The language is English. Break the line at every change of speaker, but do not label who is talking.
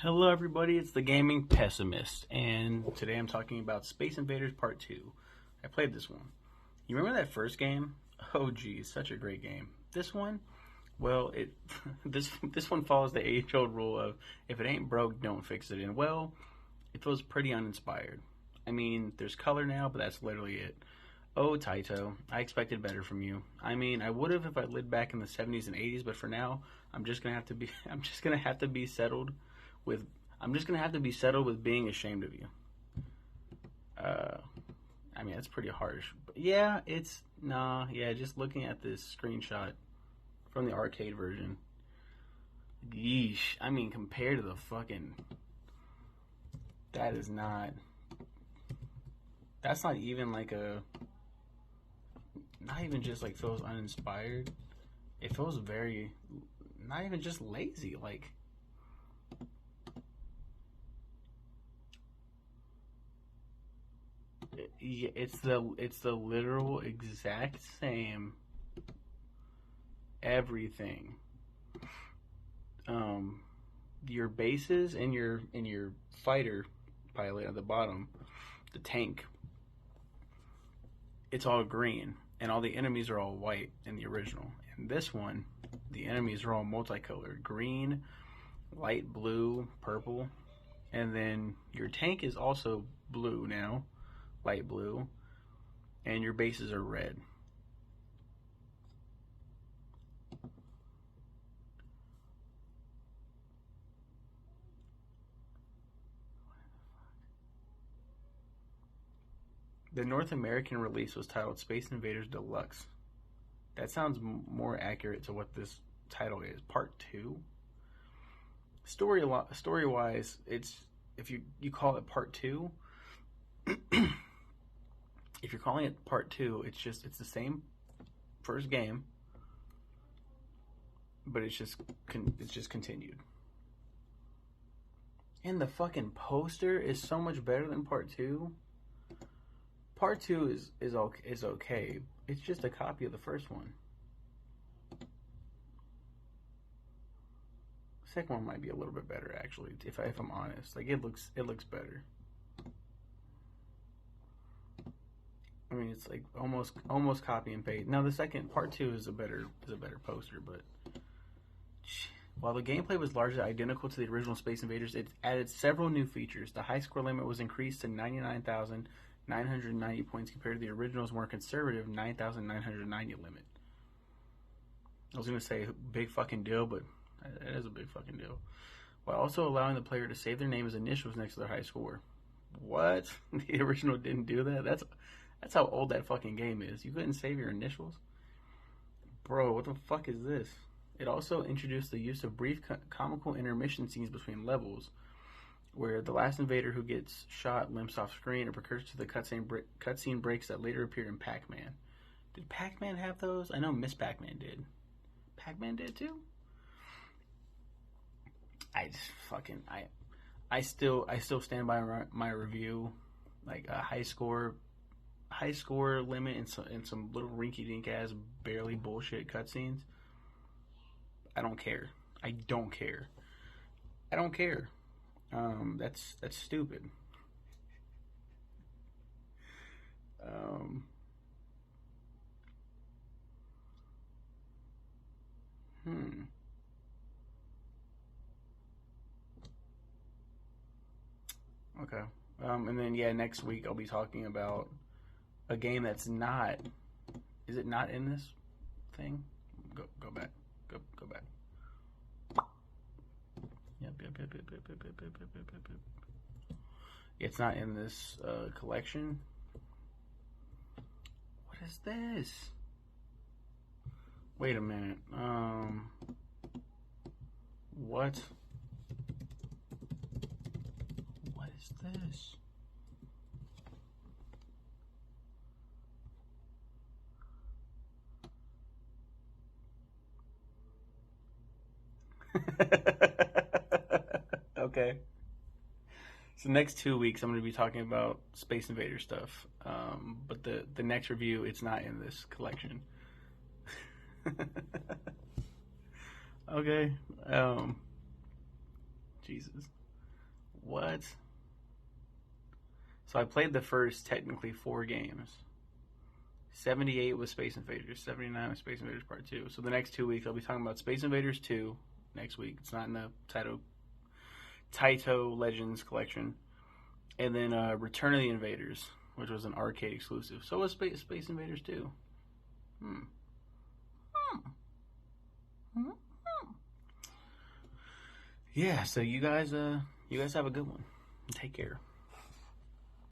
Hello, everybody. It's the Gaming Pessimist, and today I'm talking about Space Invaders Part 2. I played this one. You remember that first game? Oh, geez, such a great game. This one, well, this one follows the age-old rule of if it ain't broke, don't fix it. And well, it feels pretty uninspired. I mean, there's color now, but that's literally it. Oh, Taito, I expected better from you. I mean, I would have if I lived back in the 70s and 80s, but for now, I'm just gonna have to be. I'm just gonna have to be settled with I'm just gonna have to be settled with being ashamed of you. Uh, I mean that's pretty harsh. But yeah, it's nah. Yeah, just looking at this screenshot from the arcade version. Yeesh. I mean, compared to the fucking, that is not. That's not even like a. Not even just like feels uninspired. It feels very. Not even just lazy. Like yeah, it's the literal exact same everything. Um, your bases and your fighter pilot at the bottom, the tank. It's all green, and all the enemies are all white in the original. In this one, the enemies are all multicolored: green, light blue, purple, and then your tank is also blue now, light blue, and your bases are red. The North American release was titled Space Invaders Deluxe. That sounds more accurate to what this title is. Part 2. Story wise, it's if you call it Part 2, if you're calling it Part 2, it's the same first game, but it's just continued. And the fucking poster is so much better than Part 2. Part 2 is okay. It's just a copy of the first one. The second one might be a little bit better, actually, if I'm honest. Like it looks better. I mean, it's like almost copy and paste. Now the second Part 2 is a better poster, but while the gameplay was largely identical to the original Space Invaders, it added several new features. The high score limit was increased to 99,990 points compared to the original's more conservative 9,990 limit. I was gonna say big fucking deal, but it is a big fucking deal. While also allowing the player to save their name as initials next to their high score. What? The original didn't do that? That's how old that fucking game is. You couldn't save your initials? Bro, what the fuck is this? It also introduced the use of brief comical intermission scenes between levels, where the last invader who gets shot limps off screen or precursor to the cutscene breaks that later appeared in Pac-Man. Did Pac-Man have those? I know Miss Pac-Man did. Pac-Man did too? I just fucking I still stand by my review, like a high score limit and some little rinky dink ass barely bullshit cutscenes. I don't care. I don't care. I don't care. That's stupid. Um, hmm. Okay. And then yeah, next week I'll be talking about a game that's not. Is it not in this thing? Go back. Go back. Yep. It's not in this collection. What is this? Wait a minute. What? What is this? Okay. So next 2 weeks I'm going to be talking about Space Invader stuff. But the next review, it's not in this collection. Okay. Jesus. What? So I played the first technically 4 games. 78 was Space Invaders. 79 was Space Invaders Part 2. So the next 2 weeks I'll be talking about Space Invaders 2 next week. It's not in the Taito Legends collection. And then Return of the Invaders, which was an arcade exclusive. So was Space Invaders 2. Yeah, so you guys have a good one. Take care.